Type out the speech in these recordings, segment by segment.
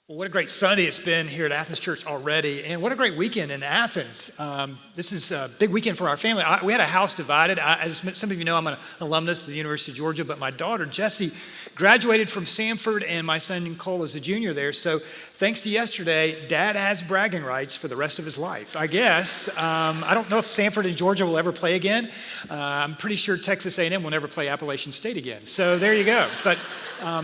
Well, what a great Sunday it's been here at Athens Church already, and what a great weekend in Athens. This is a big weekend for our family. We had a house divided. As some of you know, I'm an alumnus of the University of Georgia, but my daughter, Jessie, graduated from Samford, and my son, Cole, is a junior there. So thanks to yesterday, Dad has bragging rights for the rest of his life, I guess. I don't know if Samford and Georgia will ever play again. I'm pretty sure Texas A&M will never play Appalachian State again. So there you go. But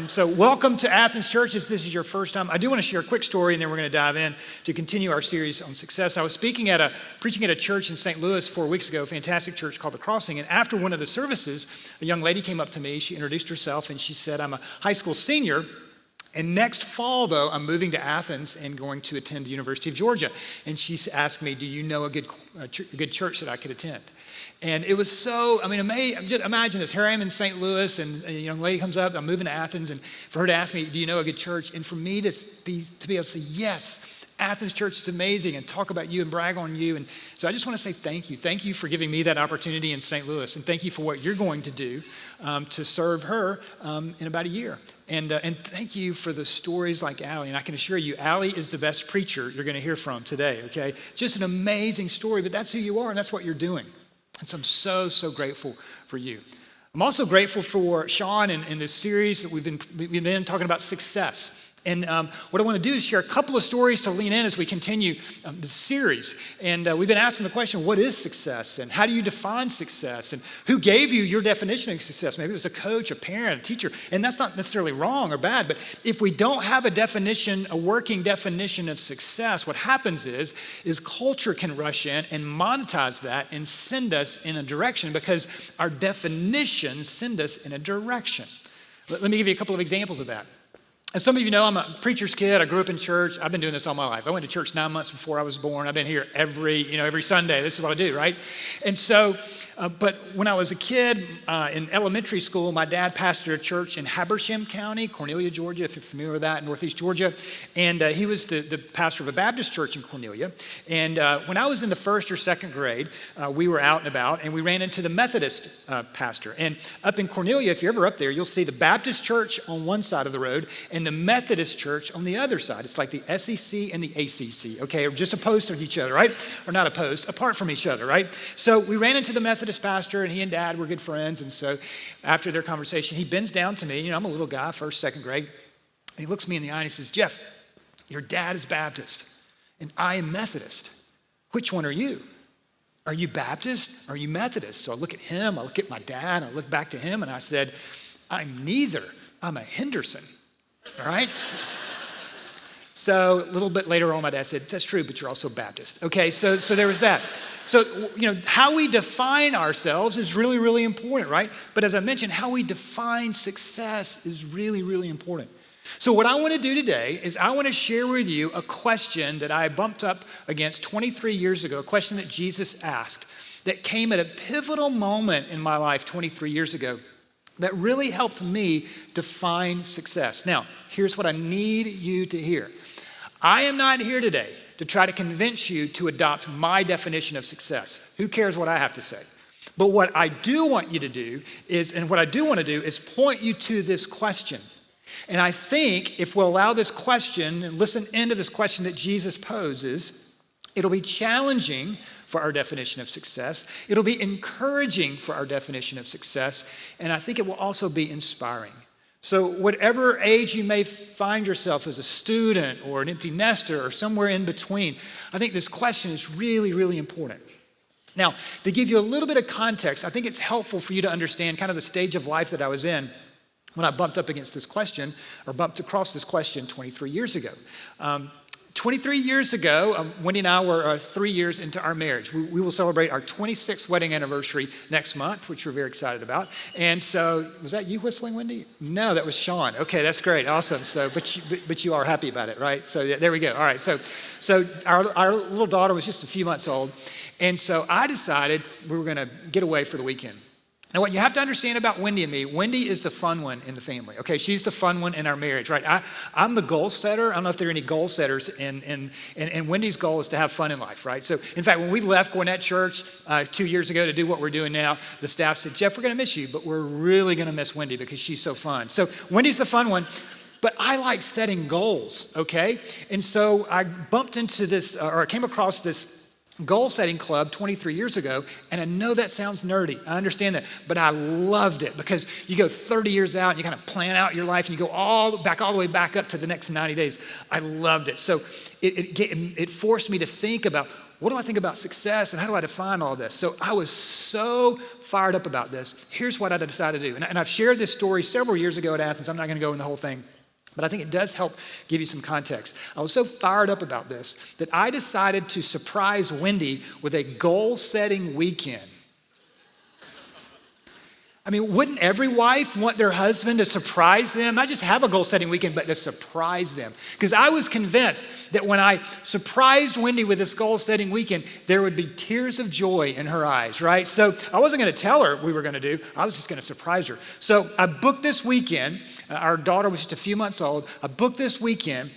so welcome to Athens Church. If this is your first time, I do want to share a quick story, and then we're going to dive in to continue our series on success. I was preaching at a church in St. Louis 4 weeks ago, a fantastic church called The Crossing. And after one of the services, a young lady came up to me. She introduced herself, and she said, "I'm a high school senior. And next fall, though, I'm moving to Athens and going to attend the University of Georgia." And she asked me, "Do you know a good church that I could attend?" And it was so, amazing. Just imagine this. Here I am in St. Louis, and a young lady comes up. I'm moving to Athens, and for her to ask me, "Do you know a good church?" And for me to be able to say, "Yes, Athens Church is amazing," and talk about you and brag on you. And so I just want to say thank you. Thank you for giving me that opportunity in St. Louis, and thank you for what you're going to do to serve her in about a year. And thank you for the stories like Allie. And I can assure you, Allie is the best preacher you're going to hear from today, okay? Just an amazing story, but that's who you are, and that's what you're doing. And so I'm so grateful for you. I'm also grateful for Sean in this series that we've been talking about success. And what I want to do is share a couple of stories to lean in as we continue the series. And we've been asking the question, what is success? And how do you define success? And who gave you your definition of success? Maybe it was a coach, a parent, a teacher. And that's not necessarily wrong or bad. But if we don't have a working definition of success, what happens is culture can rush in and monetize that and send us in a direction because our definitions send us in a direction. Let me give you a couple of examples of that. As some of you know, I'm a preacher's kid. I grew up in church. I've been doing this all my life. I went to church 9 months before I was born. I've been here every Sunday. This is what I do, right? And so, but when I was a kid in elementary school, my dad pastored a church in Habersham County, Cornelia, Georgia, if you're familiar with that, in Northeast Georgia. And he was the pastor of a Baptist church in Cornelia. And when I was in the first or second grade, we were out and about, and we ran into the Methodist pastor. And up in Cornelia, if you're ever up there, you'll see the Baptist church on one side of the road and the Methodist church on the other side. It's like the SEC and the ACC, okay? Or just opposed to each other, right? Or not opposed, apart from each other, right? So we ran into the Methodist pastor, and he and Dad were good friends. And so after their conversation, he bends down to me. I'm a little guy, first, second grade. And he looks me in the eye and he says, "Jeff, your dad is Baptist, and I am Methodist. Which one are you? Are you Baptist? Or are you Methodist?" So I look at him, I look at my dad, I look back to him, and I said, "I'm neither. I'm a Henderson." All right? So a little bit later on, my dad said, "That's true, but you're also Baptist." Okay, so there was that. So, how we define ourselves is really, really important, right? But as I mentioned, how we define success is really, really important. So what I want to do today is I want to share with you a question that I bumped up against 23 years ago, a question that Jesus asked that came at a pivotal moment in my life 23 years ago that really helped me define success. Now, here's what I need you to hear. I am not here today to try to convince you to adopt my definition of success. Who cares what I have to say? But what I do want you to do is point you to this question. And I think if we'll allow this question and listen into this question that Jesus poses, it'll be challenging for our definition of success. It'll be encouraging for our definition of success. And I think it will also be inspiring. So whatever age you may find yourself as a student or an empty nester or somewhere in between, I think this question is really, really important. Now, to give you a little bit of context, I think it's helpful for you to understand kind of the stage of life that I was in when I bumped up against this question, or bumped across this question 23 years ago. 23 years ago, Wendy and I were 3 years into our marriage. We will celebrate our 26th wedding anniversary next month, which we're very excited about. And so, was that you whistling, Wendy? No, that was Sean. Okay, that's great, awesome. So, but you are happy about it, right? So there we go. All right, so our little daughter was just a few months old, and so I decided we were going to get away for the weekend. Now, what you have to understand about Wendy and me, Wendy is the fun one in the family, okay? She's the fun one in our marriage, right? I'm the goal setter. I don't know if there are any goal setters, and Wendy's goal is to have fun in life, right? So, in fact, when we left Gwinnett Church 2 years ago to do what we're doing now, the staff said, "Jeff, we're going to miss you, but we're really going to miss Wendy because she's so fun." So, Wendy's the fun one. But I like setting goals, okay? And so I bumped into this, or I came across this goal setting club 23 years ago, and I know that sounds nerdy. I understand that, but I loved it because you go 30 years out and you kind of plan out your life and you go all the way back up to the next 90 days. I loved it. So it forced me to think about, what do I think about success and how do I define all this? So I was so fired up about this. Here's what I decided to do. And I've shared this story several years ago at Athens. I'm not going to go in the whole thing, but I think it does help give you some context. I was so fired up about this that I decided to surprise Wendy with a goal-setting weekend. I mean, wouldn't every wife want their husband to surprise them? Not just have a goal-setting weekend, but to surprise them. Because I was convinced that when I surprised Wendy with this goal-setting weekend, there would be tears of joy in her eyes, right? So I wasn't going to tell her what we were going to do. I was just going to surprise her. So I booked this weekend. Our daughter was just a few months old. I booked this weekend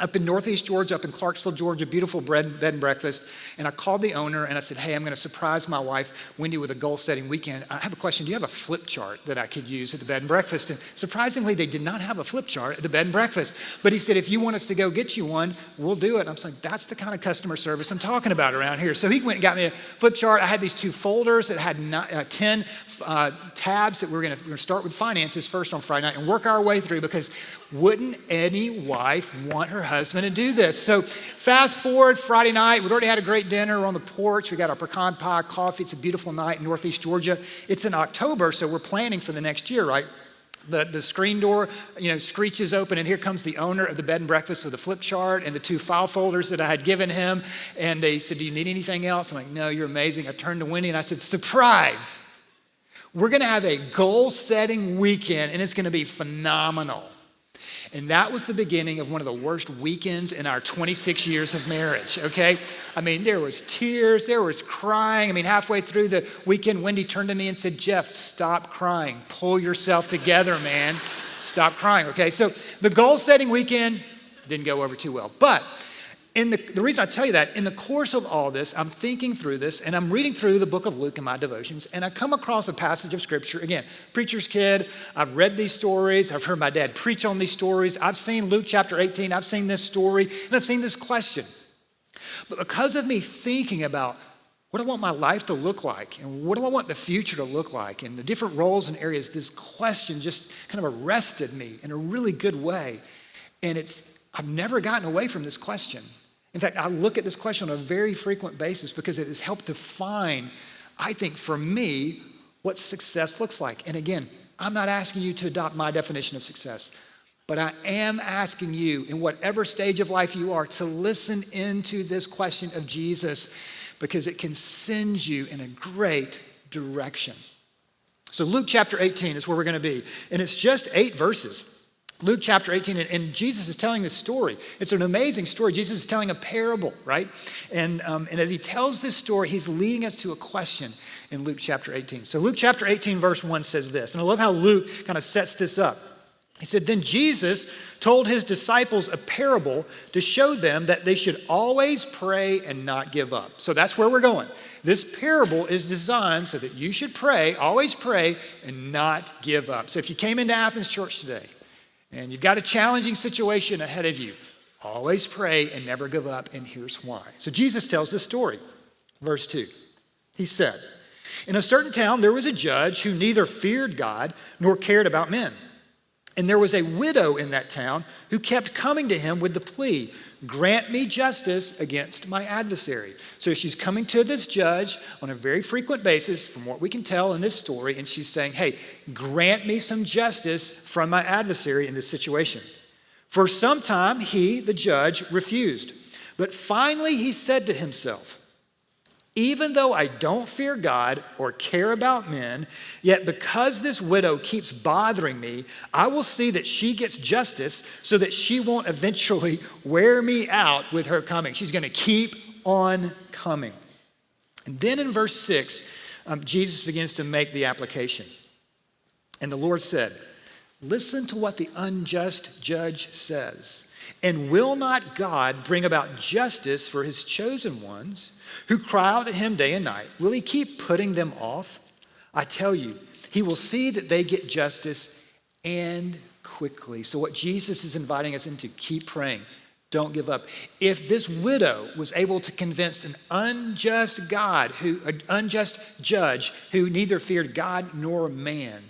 up in Northeast Georgia, up in Clarksville, Georgia, beautiful bed and breakfast. And I called the owner and I said, hey, I'm going to surprise my wife, Wendy, with a goal-setting weekend. I have a question. Do you have a flip chart that I could use at the bed and breakfast? And surprisingly, they did not have a flip chart at the bed and breakfast. But he said, if you want us to go get you one, we'll do it. And I was like, that's the kind of customer service I'm talking about around here. So he went and got me a flip chart. I had these 2 folders that had 10 tabs that we're going to start with finances first on Friday night and work our way through, because wouldn't any wife want her husband to do this? So fast forward Friday night, we'd already had a great dinner. We're on the porch. We got our pecan pie, coffee. It's a beautiful night in Northeast Georgia. It's in October, so we're planning for the next year, right? The screen door, screeches open, and here comes the owner of the bed and breakfast with a flip chart and the 2 file folders that I had given him. And they said, do you need anything else? I'm like, no, you're amazing. I turned to Wendy and I said, surprise. We're going to have a goal-setting weekend, and it's going to be phenomenal. And that was the beginning of one of the worst weekends in our 26 years of marriage, okay? I mean, there was tears, there was crying. I mean, halfway through the weekend, Wendy turned to me and said, Jeff, stop crying. Pull yourself together, man. Stop crying, okay? So the goal-setting weekend didn't go over too well. But the reason I tell you that, in the course of all this, I'm thinking through this, and I'm reading through the book of Luke in my devotions, and I come across a passage of scripture. Again, preacher's kid, I've read these stories, I've heard my dad preach on these stories, I've seen Luke chapter 18, I've seen this story, and I've seen this question. But because of me thinking about what do I want my life to look like, and what do I want the future to look like, and the different roles and areas, this question just kind of arrested me in a really good way. And I've never gotten away from this question. In fact, I look at this question on a very frequent basis because it has helped define, I think, for me, what success looks like. And again, I'm not asking you to adopt my definition of success, but I am asking you, in whatever stage of life you are, to listen into this question of Jesus, because it can send you in a great direction. So Luke chapter 18 is where we're going to be, and it's just 8 verses. Luke chapter 18, and Jesus is telling this story. It's an amazing story. Jesus is telling a parable, right? And as he tells this story, he's leading us to a question in Luke chapter 18. So Luke chapter 18, verse 1 says this, and I love how Luke kind of sets this up. He said, then Jesus told his disciples a parable to show them that they should always pray and not give up. So that's where we're going. This parable is designed so that you should pray, always pray, and not give up. So if you came into Athens Church today, and you've got a challenging situation ahead of you, always pray and never give up, and here's why. So Jesus tells this story. Verse 2, he said, in a certain town there was a judge who neither feared God nor cared about men. And there was a widow in that town who kept coming to him with the plea, grant me justice against my adversary. So she's coming to this judge on a very frequent basis, from what we can tell in this story, and she's saying, hey, grant me some justice from my adversary in this situation. For some time, he, the judge, refused. But finally he said to himself, even though I don't fear God or care about men, yet because this widow keeps bothering me, I will see that she gets justice so that she won't eventually wear me out with her coming. She's going to keep on coming. And then in verse 6, Jesus begins to make the application. And the Lord said, listen to what the unjust judge says. And will not God bring about justice for his chosen ones who cry out to him day and night? Will he keep putting them off? I tell you, he will see that they get justice and quickly. So what Jesus is inviting us into, keep praying. Don't give up. If this widow was able to convince an unjust judge who neither feared God nor man,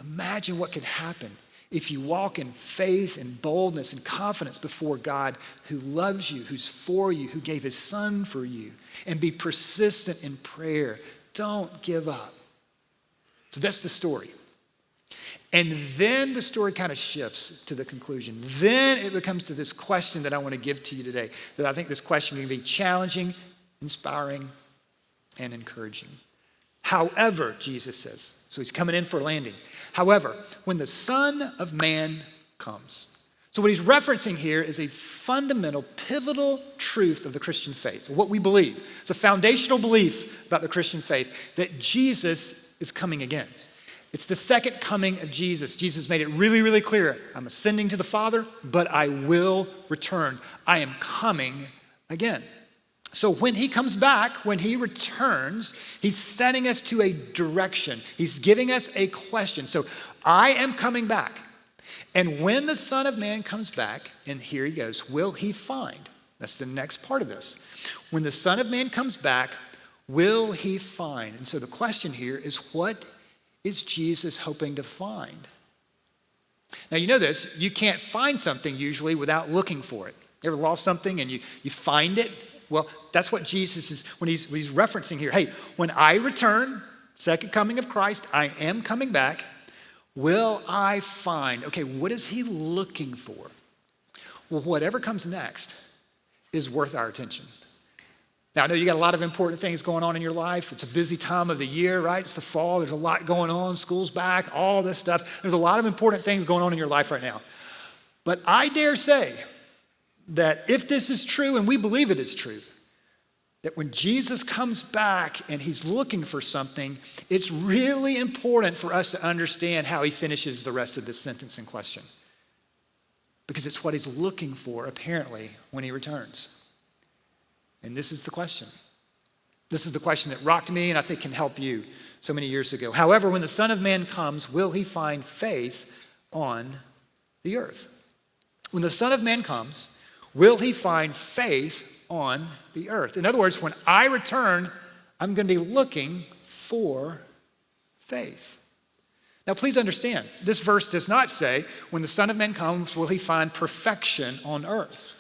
imagine what could happen if you walk in faith and boldness and confidence before God who loves you, who's for you, who gave his son for you, and be persistent in prayer. Don't give up. So that's the story. And then the story kind of shifts to the conclusion. Then it becomes to this question that I want to give to you today, that I think this question can be challenging, inspiring, and encouraging. However, Jesus says, so he's coming in for a landing. However, when the Son of Man comes. So what he's referencing here is a fundamental, pivotal truth of the Christian faith, what we believe. It's a foundational belief about the Christian faith that Jesus is coming again. It's the second coming of Jesus. Jesus made it really, really clear. I'm ascending to the Father, but I will return. I am coming again. So when he comes back, when he returns, he's setting us to a direction. He's giving us a question. So I am coming back. And when the Son of Man comes back, and here he goes, will he find? That's the next part of this. When the Son of Man comes back, will he find? And so the question here is, what is Jesus hoping to find? Now you know this, you can't find something usually without looking for it. You ever lost something and you find it? Well, that's what Jesus is, when he's referencing here. Hey, when I return, second coming of Christ, I am coming back. Will I find? Okay, what is he looking for? Well, whatever comes next is worth our attention. Now, I know you got a lot of important things going on in your life. It's a busy time of the year, right? It's the fall. There's a lot going on. School's back, all this stuff. There's a lot of important things going on in your life right now. But I dare say that if this is true, and we believe it is true, that when Jesus comes back and he's looking for something, it's really important for us to understand how he finishes the rest of this sentence in question. Because it's what he's looking for, apparently, when he returns. And this is the question. This is the question that rocked me and I think can help you so many years ago. However, when the Son of Man comes, will he find faith on the earth? When the Son of Man comes, will he find faith on the earth? In other words, when I return, I'm going to be looking for faith. Now, please understand, this verse does not say, when the Son of Man comes, will he find perfection on earth?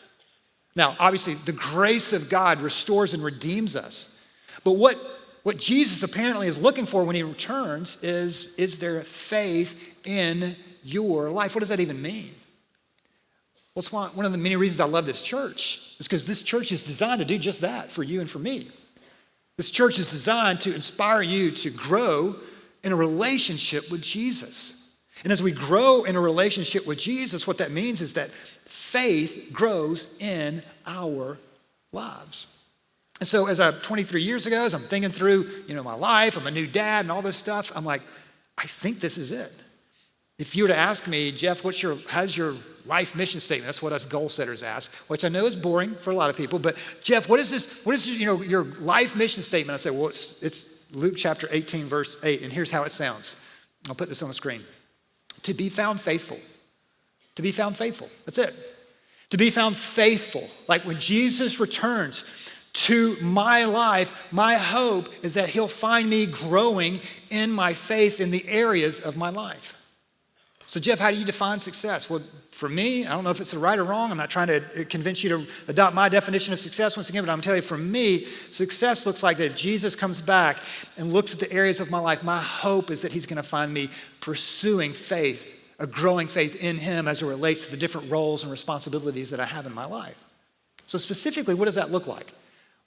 Now, obviously, the grace of God restores and redeems us. But what Jesus apparently is looking for when he returns is there faith in your life? What does that even mean? Well, it's one of the many reasons I love this church is because this church is designed to do just that for you and for me. This church is designed to inspire you to grow in a relationship with Jesus. And as we grow in a relationship with Jesus, what that means is that faith grows in our lives. And so as 23 years ago, as I'm thinking through, my life, I'm a new dad and all this stuff, I'm like, I think this is it. If you were to ask me, Jeff, how's your life mission statement? That's what us goal setters ask, which I know is boring for a lot of people. But Jeff, what is your life mission statement? I say, well, it's Luke chapter 18, verse 8, and here's how it sounds. I'll put this on the screen. To be found faithful. To be found faithful. That's it. To be found faithful. Like when Jesus returns to my life, my hope is that he'll find me growing in my faith in the areas of my life. So Jeff, how do you define success? Well, for me, I don't know if it's the right or wrong. I'm not trying to convince you to adopt my definition of success once again, but I'm telling you, for me, success looks like that if Jesus comes back and looks at the areas of my life, my hope is that he's going to find me pursuing faith, a growing faith in him as it relates to the different roles and responsibilities that I have in my life. So specifically, what does that look like?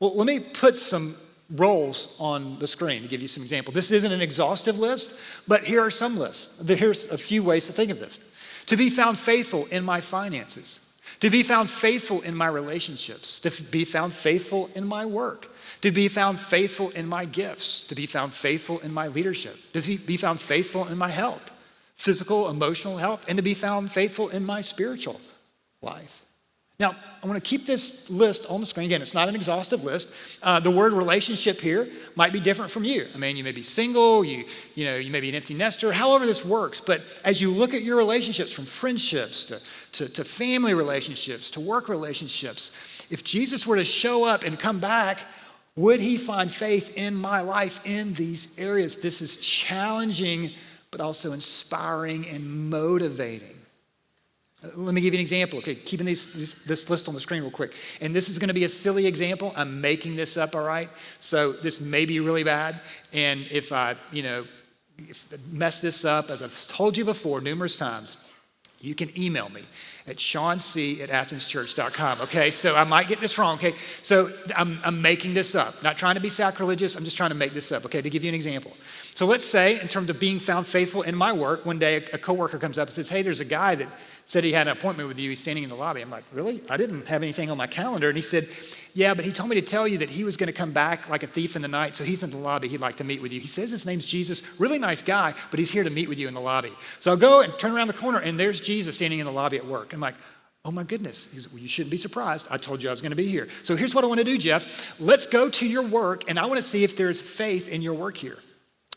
Well, let me put some roles on the screen to give you some examples. This isn't an exhaustive list, but here are some lists. Here's a few ways to think of this. To be found faithful in my finances. To be found faithful in my relationships. To be found faithful in my work. To be found faithful in my gifts. To be found faithful in my leadership. To be found faithful in my health, physical, emotional health, and to be found faithful in my spiritual life. Now, I want to keep this list on the screen. Again, it's not an exhaustive list. The word relationship here might be different from you. I mean, you may be single, you may be an empty nester, however this works. But as you look at your relationships, from friendships to family relationships to work relationships, if Jesus were to show up and come back, would he find faith in my life in these areas? This is challenging, but also inspiring and motivating. Let me give you an example. Okay, keeping this list on the screen real quick. And this is going to be a silly example. I'm making this up, all right? So this may be really bad. And if I mess this up, as I've told you before numerous times, you can email me at seanc@athenschurch.com, okay? So I might get this wrong, okay? So I'm making this up. Not trying to be sacrilegious. I'm just trying to make this up, okay, to give you an example. So let's say, in terms of being found faithful in my work, one day a coworker comes up and says, hey, there's a guy that said he had an appointment with you. He's standing in the lobby. I'm like, really? I didn't have anything on my calendar. And he said, yeah, but he told me to tell you that he was going to come back like a thief in the night. So he's in the lobby. He'd like to meet with you. He says his name's Jesus. Really nice guy, but he's here to meet with you in the lobby. So I'll go and turn around the corner, and there's Jesus standing in the lobby at work. I'm like, oh my goodness. He said, well, you shouldn't be surprised. I told you I was going to be here. So here's what I want to do, Jeff. Let's go to your work, and I want to see if there's faith in your work here.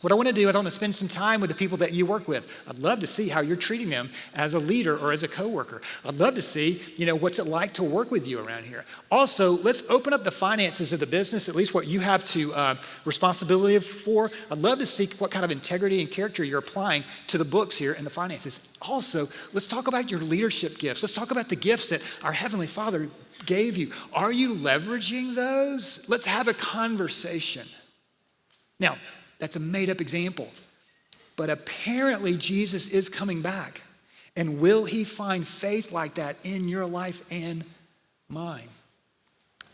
What I want to do is I want to spend some time with the people that you work with. I'd love to see how you're treating them as a leader or as a coworker. I'd love to see, what's it like to work with you around here. Also, let's open up the finances of the business, at least what you have to responsibility for. I'd love to see what kind of integrity and character you're applying to the books here and the finances. Also, let's talk about your leadership gifts. Let's talk about the gifts that our Heavenly Father gave you. Are you leveraging those? Let's have a conversation. Now, that's a made-up example. But apparently, Jesus is coming back. And will he find faith like that in your life and mine?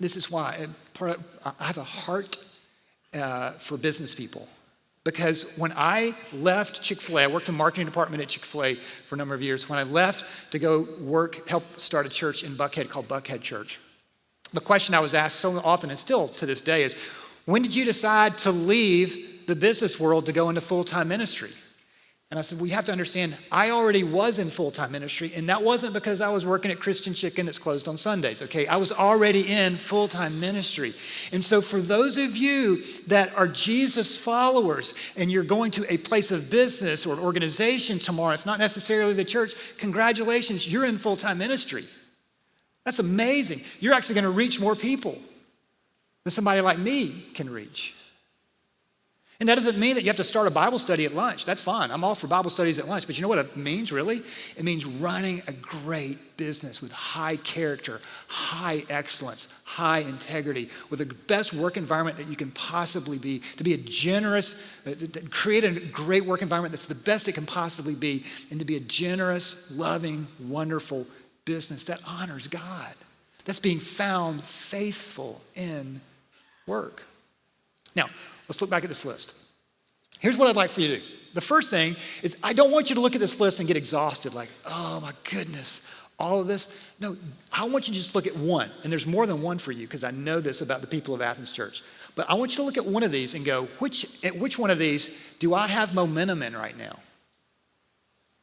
This is why I have a heart for business people. Because when I left Chick-fil-A, I worked in the marketing department at Chick-fil-A for a number of years. When I left to go help start a church in Buckhead called Buckhead Church, the question I was asked so often, and still to this day, is, when did you decide to leave the business world to go into full-time ministry? And I said, well, you have to understand, I already was in full-time ministry, and that wasn't because I was working at Christian Chicken that's closed on Sundays, okay? I was already in full-time ministry. And so for those of you that are Jesus followers and you're going to a place of business or an organization tomorrow, it's not necessarily the church, congratulations, you're in full-time ministry. That's amazing. You're actually going to reach more people than somebody like me can reach. And that doesn't mean that you have to start a Bible study at lunch. That's fine. I'm all for Bible studies at lunch. But you know what it means, really? It means running a great business with high character, high excellence, high integrity, with the best work environment that you can possibly be, to be a generous, create a great work environment that's the best it can possibly be, and to be a generous, loving, wonderful business that honors God. That's being found faithful in work. Now, let's look back at this list. Here's what I'd like for you to do. The first thing is, I don't want you to look at this list and get exhausted, like, oh my goodness, all of this. No, I want you to just look at one. And there's more than one for you, because I know this about the people of Athens Church. But I want you to look at one of these and go, which one of these do I have momentum in right now?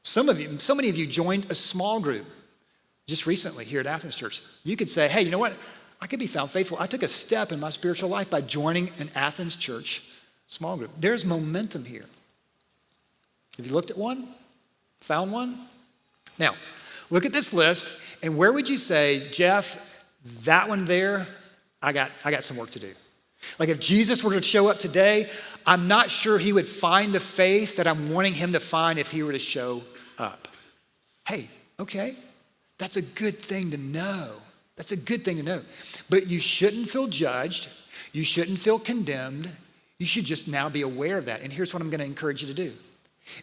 So many of you joined a small group just recently here at Athens Church. You could say, hey, you know what? I could be found faithful. I took a step in my spiritual life by joining an Athens Church small group. There's momentum here. Have you looked at one? Found one? Now, look at this list, and where would you say, Jeff, that one there, I got some work to do. Like if Jesus were to show up today, I'm not sure he would find the faith that I'm wanting him to find if he were to show up. Hey, okay, that's a good thing to know. That's a good thing to know. But you shouldn't feel judged. You shouldn't feel condemned. You should just now be aware of that. And here's what I'm going to encourage you to do.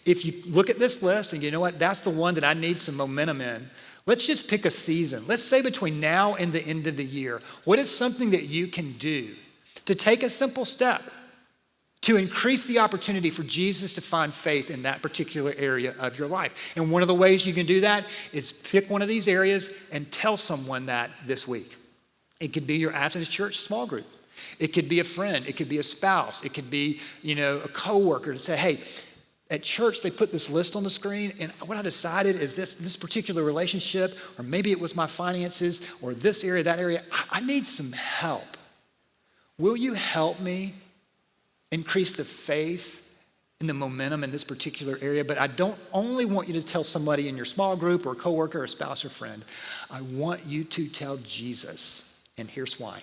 If you look at this list and you know what, that's the one that I need some momentum in, let's just pick a season. Let's say between now and the end of the year, what is something that you can do to take a simple step to increase the opportunity for Jesus to find faith in that particular area of your life? And one of the ways you can do that is pick one of these areas and tell someone that this week. It could be your Athens Church small group. It could be a friend. It could be a spouse. It could be, a coworker to say, hey, at church, they put this list on the screen, and what I decided is this particular relationship, or maybe it was my finances, or this area, that area, I need some help. Will you help me increase the faith and the momentum in this particular area? But I don't only want you to tell somebody in your small group or a coworker or a spouse or friend. I want you to tell Jesus, and here's why.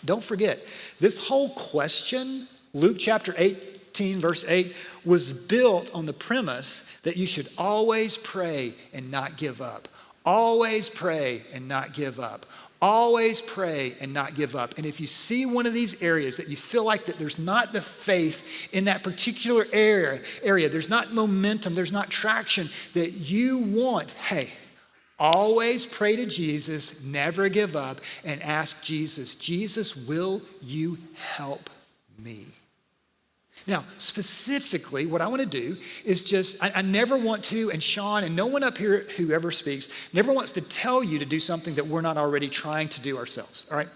Don't forget, this whole question, Luke chapter 18, verse 8, was built on the premise that you should always pray and not give up. Always pray and not give up. Always pray and not give up. And if you see one of these areas that you feel like that there's not the faith in that particular area, there's not momentum, there's not traction that you want, hey, always pray to Jesus, never give up, and ask Jesus, Jesus, will you help me? Now, specifically, what I want to do is just, I never want to, and Sean and no one up here who ever speaks, never wants to tell you to do something that we're not already trying to do ourselves, all right?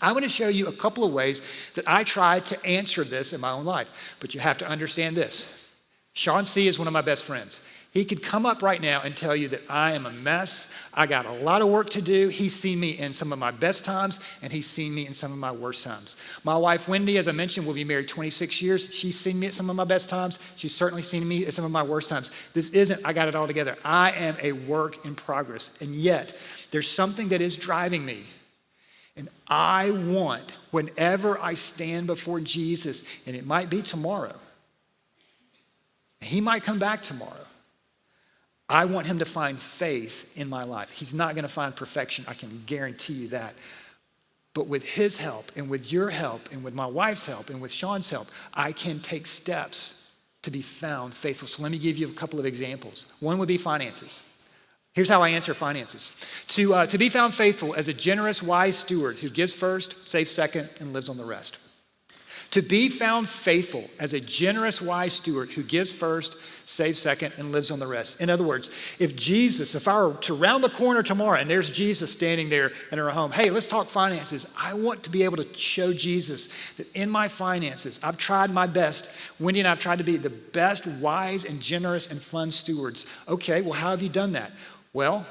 I want to show you a couple of ways that I try to answer this in my own life, but you have to understand this. Sean C. is one of my best friends. He could come up right now and tell you that I am a mess. I got a lot of work to do. He's seen me in some of my best times, and he's seen me in some of my worst times. My wife, Wendy, as I mentioned, will be married 26 years. She's seen me at some of my best times. She's certainly seen me at some of my worst times. This isn't, I got it all together. I am a work in progress, and yet there's something that is driving me. And I want, whenever I stand before Jesus, and it might be tomorrow, he might come back tomorrow, I want him to find faith in my life. He's not going to find perfection. I can guarantee you that. But with his help and with your help and with my wife's help and with Sean's help, I can take steps to be found faithful. So let me give you a couple of examples. One would be finances. Here's how I answer finances. To be found faithful as a generous, wise steward who gives first, saves second, and lives on the rest. To be found faithful as a generous, wise steward who gives first, saves second, and lives on the rest. In other words, if I were to round the corner tomorrow and there's Jesus standing there in our home, hey, let's talk finances. I want to be able to show Jesus that in my finances, I've tried my best. Wendy and I have tried to be the best, wise, and generous, and fun stewards. Okay, well, how have you done that? Well,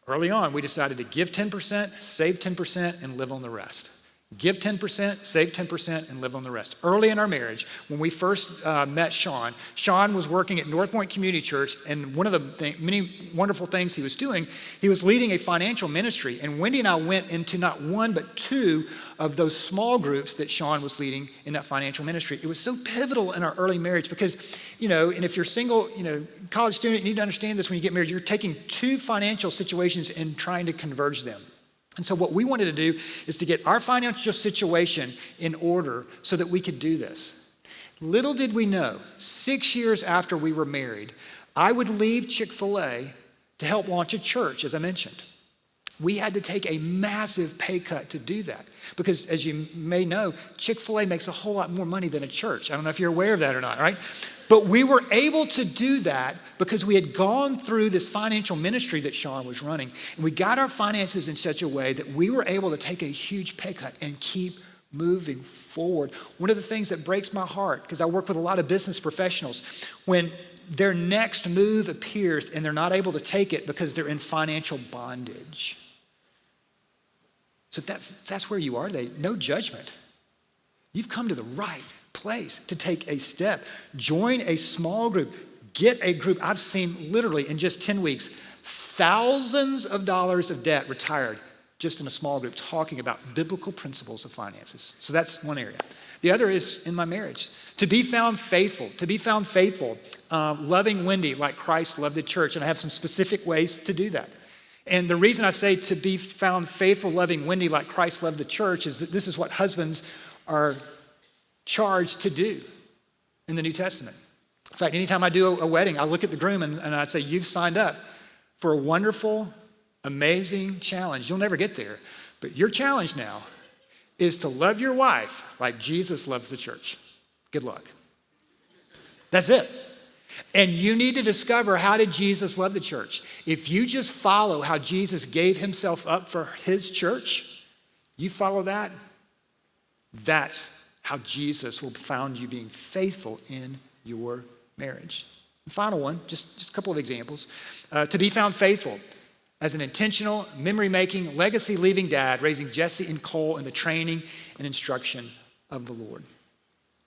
early on, we decided to give 10%, save 10%, and live on the rest. Give 10%, save 10%, and live on the rest. Early in our marriage, when we first met Sean was working at North Point Community Church, and one of the many wonderful things he was doing, he was leading a financial ministry, and Wendy and I went into not one, but two of those small groups that Sean was leading in that financial ministry. It was so pivotal in our early marriage because, and if you're single, college student, you need to understand this when you get married, you're taking two financial situations and trying to converge them. And so what we wanted to do is to get our financial situation in order so that we could do this. Little did we know, 6 years after we were married, I would leave Chick-fil-A to help launch a church, as I mentioned. We had to take a massive pay cut to do that because, as you may know, Chick-fil-A makes a whole lot more money than a church. I don't know if you're aware of that or not, right? But we were able to do that because we had gone through this financial ministry that Sean was running, and we got our finances in such a way that we were able to take a huge pay cut and keep moving forward. One of the things that breaks my heart, because I work with a lot of business professionals, when their next move appears and they're not able to take it because they're in financial bondage. So that's where you are today. No judgment. You've come to the right place to take a step. Join a small group. Get a group. I've seen literally in just 10 weeks, thousands of dollars of debt retired just in a small group talking about biblical principles of finances. So that's one area. The other is in my marriage. To be found faithful, loving Wendy like Christ loved the church. And I have some specific ways to do that. And the reason I say to be found faithful, loving Wendy like Christ loved the church is that this is what husbands are charged to do in the New Testament. In fact, anytime I do a wedding, I look at the groom and I'd say, you've signed up for a wonderful, amazing challenge. You'll never get there, but your challenge now is to love your wife like Jesus loves the church. Good luck. That's it. And you need to discover, how did Jesus love the church? If you just follow how Jesus gave himself up for his church, you follow that, that's how Jesus will found you being faithful in your marriage. The final one, just a couple of examples. To be found faithful as an intentional, memory-making, legacy-leaving dad, raising Jesse and Cole in the training and instruction of the Lord.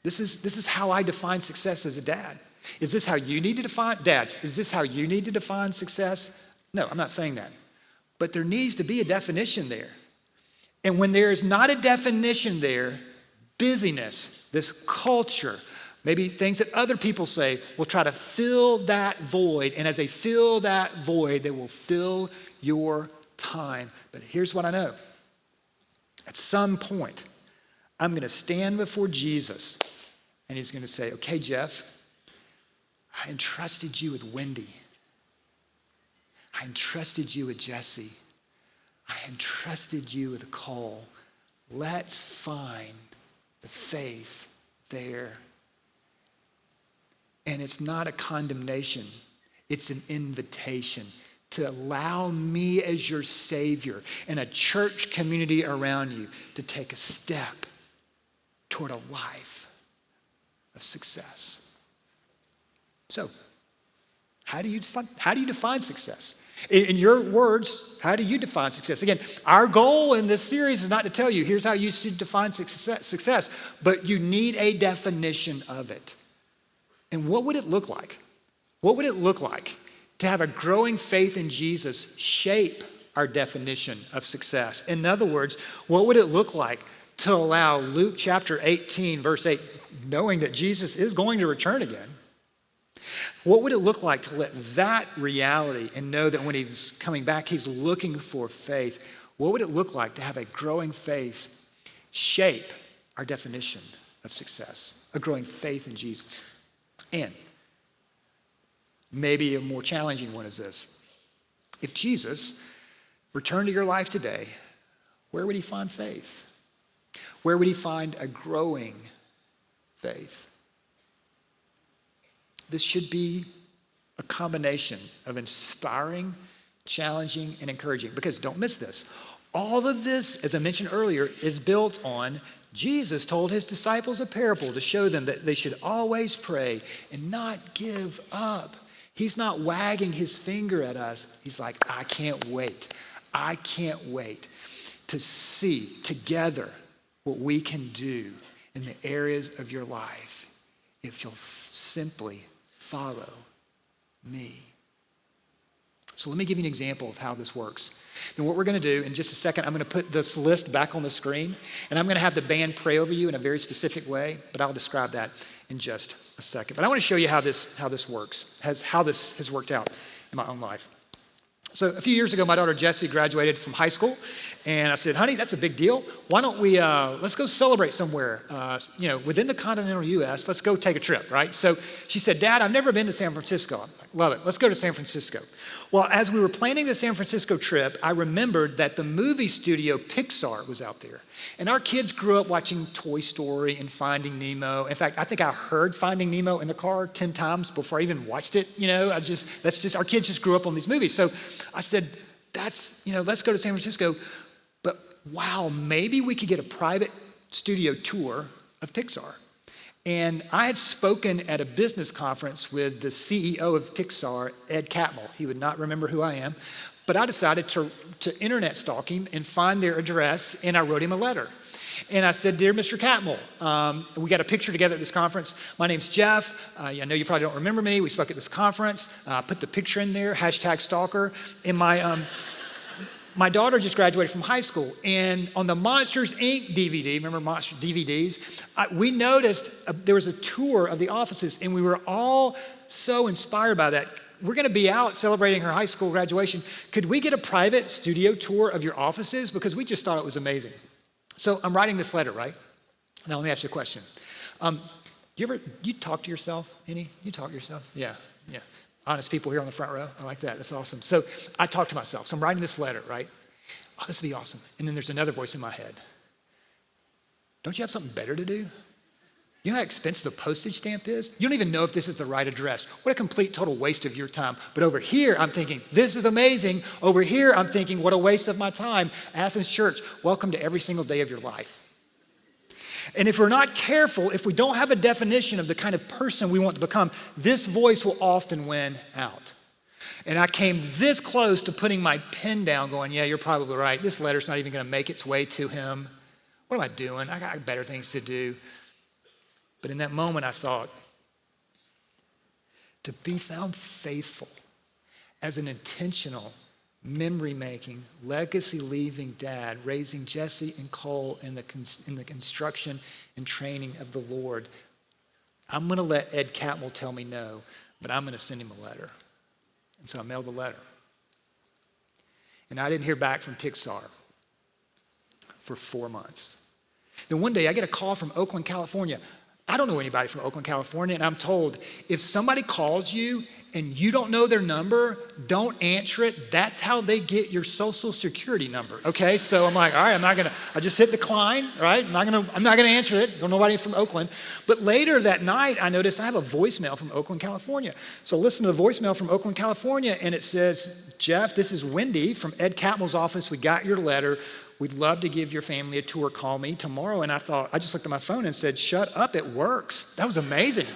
This is how I define success as a dad. Is this how you need to define, dads, is this how you need to define success? No, I'm not saying that. But there needs to be a definition there. And when there is not a definition there, busyness, this culture, maybe things that other people say will try to fill that void. And as they fill that void, they will fill your time. But here's what I know. At some point, I'm going to stand before Jesus and he's going to say, okay, Jeff, I entrusted you with Wendy. I entrusted you with Jesse. I entrusted you with Cole. Let's find the faith there. And it's not a condemnation. It's an invitation to allow me as your Savior and a church community around you to take a step toward a life of success. So, how do you define success? In your words, how do you define success? Again, our goal in this series is not to tell you, here's how you should define success, but you need a definition of it. And what would it look like? What would it look like to have a growing faith in Jesus shape our definition of success? In other words, what would it look like to allow Luke chapter 18, verse 8, knowing that Jesus is going to return again? What would it look like to let that reality and know that when he's coming back, he's looking for faith? What would it look like to have a growing faith shape our definition of success? A growing faith in Jesus. And maybe a more challenging one is this. If Jesus returned to your life today, where would he find faith? Where would he find a growing faith? This should be a combination of inspiring, challenging, and encouraging. Because don't miss this. All of this, as I mentioned earlier, is built on Jesus told his disciples a parable to show them that they should always pray and not give up. He's not wagging his finger at us. He's like, I can't wait. I can't wait to see together what we can do in the areas of your life if you'll simply follow me. So let me give you an example of how this works. Then what we're going to do in just a second, I'm going to put this list back on the screen, and I'm going to have the band pray over you in a very specific way, but I'll describe that in just a second. But I want to show you how this works, how this has worked out in my own life. So a few years ago, my daughter Jessie graduated from high school, and I said, honey, that's a big deal. Why don't we, let's go celebrate somewhere, within the continental U.S., let's go take a trip, right? So she said, Dad, I've never been to San Francisco. I'm like, love it, let's go to San Francisco. Well, as we were planning the San Francisco trip, I remembered that the movie studio Pixar was out there. And our kids grew up watching Toy Story and Finding Nemo. In fact, I think I heard Finding Nemo in the car 10 times before I even watched it. Our kids just grew up on these movies. So I said, let's go to San Francisco. But wow, maybe we could get a private studio tour of Pixar. And I had spoken at a business conference with the CEO of Pixar, Ed Catmull. He would not remember who I am. But I decided to internet stalk him and find their address, and I wrote him a letter. And I said, Dear Mr. Catmull, we got a picture together at this conference. My name's Jeff. I know you probably don't remember me. We spoke at this conference. Put the picture in there, #stalker. And my daughter just graduated from high school, and on the Monsters, Inc. DVD, remember Monster DVDs, we noticed there was a tour of the offices, and we were all so inspired by that. We're going to be out celebrating her high school graduation. Could we get a private studio tour of your offices? Because we just thought it was amazing. So I'm writing this letter, right? Now let me ask you a question. You talk to yourself, any? You talk to yourself? Yeah. Honest people here on the front row. I like that. That's awesome. So I talk to myself. So I'm writing this letter, right? Oh, this would be awesome. And then there's another voice in my head. Don't you have something better to do? You know how expensive a postage stamp is? You don't even know if this is the right address. What a complete total waste of your time. But over here, I'm thinking, this is amazing. Over here, I'm thinking, what a waste of my time. Athens Church, welcome to every single day of your life. And if we're not careful, if we don't have a definition of the kind of person we want to become, this voice will often win out. And I came this close to putting my pen down going, yeah, you're probably right. This letter's not even going to make its way to him. What am I doing? I got better things to do. But in that moment, I thought, to be found faithful as an intentional, memory-making, legacy-leaving dad, raising Jesse and Cole in the construction and training of the Lord, I'm going to let Ed Catmull tell me no, but I'm going to send him a letter. And so I mailed the letter. And I didn't hear back from Pixar for 4 months. Then one day I get a call from Oakland, California. I don't know anybody from Oakland, California, and I'm told if somebody calls you and you don't know their number, don't answer it. That's how they get your social security number, okay? So I'm like, all right, I just hit decline, right? I'm not gonna answer it. Don't know anybody from Oakland. But later that night, I noticed I have a voicemail from Oakland, California. So I listen to the voicemail from Oakland, California, and it says, Jeff, this is Wendy from Ed Catmull's office. We got your letter. We'd love to give your family a tour. Call me tomorrow. And I just looked at my phone and said, shut up, it works. That was amazing.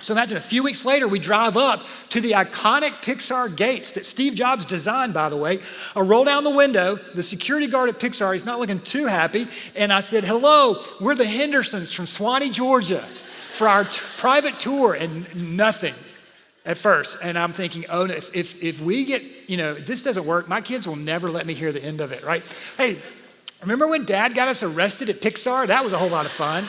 So imagine a few weeks later, we drive up to the iconic Pixar gates that Steve Jobs designed, by the way. I roll down the window. The security guard at Pixar, he's not looking too happy. And I said, hello, we're the Hendersons from Swanee, Georgia for our private tour. And nothing at first. And I'm thinking, oh, if we get, if this doesn't work, my kids will never let me hear the end of it, right? Hey, remember when Dad got us arrested at Pixar? That was a whole lot of fun.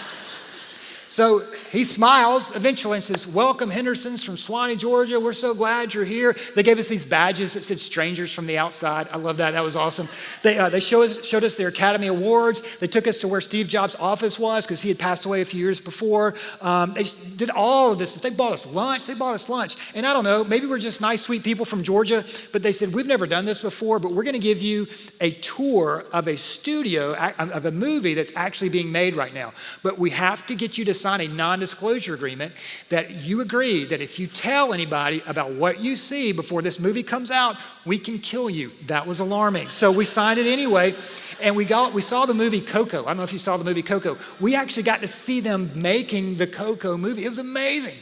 So he smiles eventually and says, welcome Hendersons from Swanee, Georgia. We're so glad you're here. They gave us these badges that said strangers from the outside. I love that. That was awesome. They showed us their Academy Awards. They took us to where Steve Jobs' office was because he had passed away a few years before. They did all of this. They bought us lunch. And I don't know, maybe we're just nice, sweet people from Georgia, but they said, we've never done this before, but we're going to give you a tour of a studio, of a movie that's actually being made right now. But we have to get you to sign a non-disclosure agreement that you agree that if you tell anybody about what you see before this movie comes out, we can kill you. That was alarming. So we signed it anyway, and we saw the movie Coco. I don't know if you saw the movie Coco. We actually got to see them making the Coco movie. It was amazing.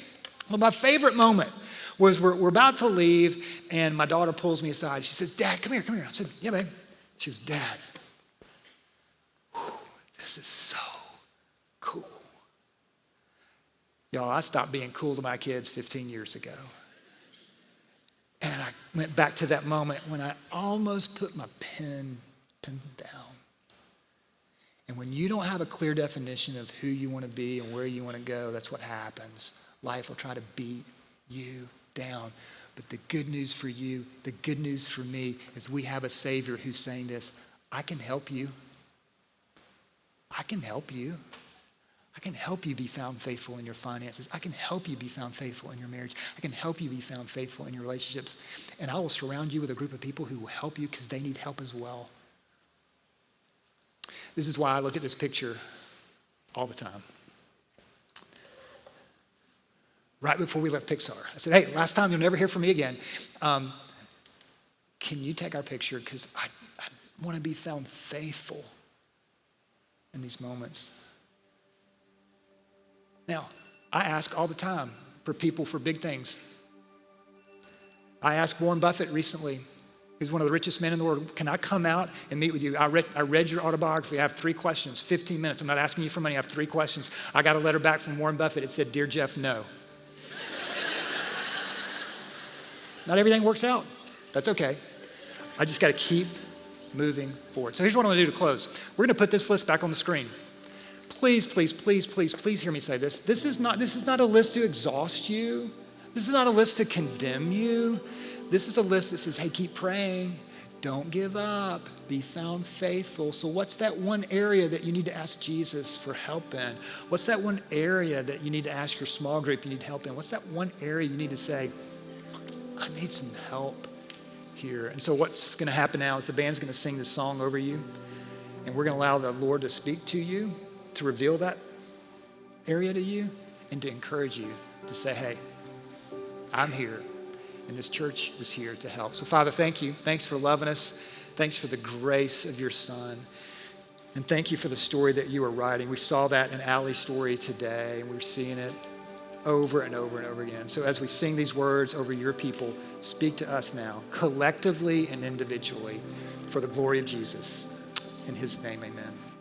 Well, my favorite moment was we're about to leave, and my daughter pulls me aside. She says, Dad, come here. I said, yeah, babe. She was, Dad, this is so cool. Y'all, I stopped being cool to my kids 15 years ago. And I went back to that moment when I almost put my pen down. And when you don't have a clear definition of who you want to be and where you want to go, that's what happens. Life will try to beat you down. But the good news for you, the good news for me, is we have a Savior who's saying this, I can help you. I can help you. I can help you be found faithful in your finances. I can help you be found faithful in your marriage. I can help you be found faithful in your relationships. And I will surround you with a group of people who will help you because they need help as well. This is why I look at this picture all the time. Right before we left Pixar, I said, hey, last time, you'll never hear from me again. Can you take our picture? Because I want to be found faithful in these moments. Now, I ask all the time for people for big things. I asked Warren Buffett recently, who's one of the richest men in the world, can I come out and meet with you? I read your autobiography. I have 3 questions, 15 minutes. I'm not asking you for money. I have 3 questions. I got a letter back from Warren Buffett. It said, Dear Jeff, no. Not everything works out. That's okay. I just got to keep moving forward. So here's what I'm going to do to close. We're going to put this list back on the screen. Please hear me say this. This is not a list to exhaust you. This is not a list to condemn you. This is a list that says, hey, keep praying. Don't give up. Be found faithful. So what's that one area that you need to ask Jesus for help in? What's that one area that you need to ask your small group you need help in? What's that one area you need to say, I need some help here? And so what's going to happen now is the band's going to sing this song over you, and we're going to allow the Lord to speak to you, to reveal that area to you, and to encourage you to say, hey, I'm here, and this church is here to help. So Father, thank you. Thanks for loving us. Thanks for the grace of your Son. And thank you for the story that you are writing. We saw that in Allie's story today, and we're seeing it over and over and over again. So as we sing these words over your people, speak to us now, collectively and individually, for the glory of Jesus. In his name, amen.